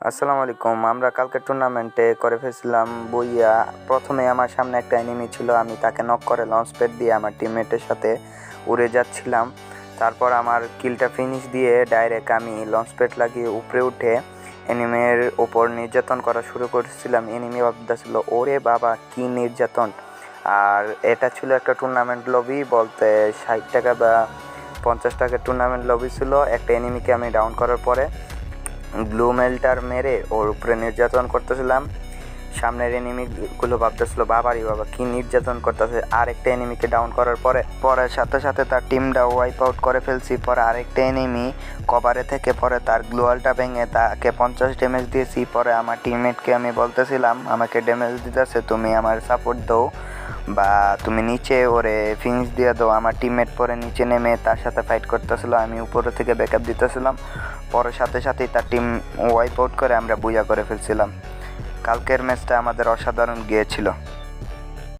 আসসালামু আলাইকুম। আমরা কালকে টুর্নামেন্টে করে ফেলছিলাম বইয়া। প্রথমে আমার সামনে একটা এনিমি ছিল, আমি তাকে নক করে লঞ্চ প্যাড দিয়ে আমার টিমমেটের সাথে উড়ে যাচ্ছিলাম। তারপর আমার কিলটা ফিনিশ দিয়ে ডাইরেক্ট আমি লঞ্চ প্যাড লাগিয়ে উপরে উঠে এনিমির ওপর নির্যাতন করা শুরু করেছিলাম। এনিমি ভাবতেছিল ওরে বাবা কি নির্যাতন। আর এটা ছিল একটা টুর্নামেন্ট লবি, বলতে 60 টাকা বা 50 টাকার টুর্নামেন্ট লবি ছিল। একটা এনিমিকে আমি ডাউন করার পরে ব্লু মেল্টার মেরে ওর উপরে নির্যাতন করতেছিলাম। সামনের এনিমিগুলো ভাবতেছিল বাবারই বাবা কি নির্যাতন করতেছে। আরেকটা এনিমিকে ডাউন করার পরে সাথে সাথে তার টিমটা ওয়াইপ আউট করে ফেলছি। পরে আরেকটা এনিমি কভারে থেকে পরে তার গ্লোয়ালটা ভেঙে তাকে 50 ড্যামেজ দিয়েছি। পরে আমার টিমমেটকে আমি বলতেছিলাম আমাকে ড্যামেজ দিতেছে, তুমি আমার সাপোর্ট দাও বা তুমি নিচে ওরে ফিনিশ দিয়ে দাও। আমার টিমমেট পরে নিচে নেমে তার সাথে ফাইট করতেছিল, আমি উপরে থেকে ব্যাকআপ দিতেছিলাম। পরে সাথে সাথেই তার টিম ওয়াইপ আউট করে আমরা বুইয়া করে ফেলছিলাম। কালকের ম্যাচটা আমাদের অসাধারণ গিয়েছিল।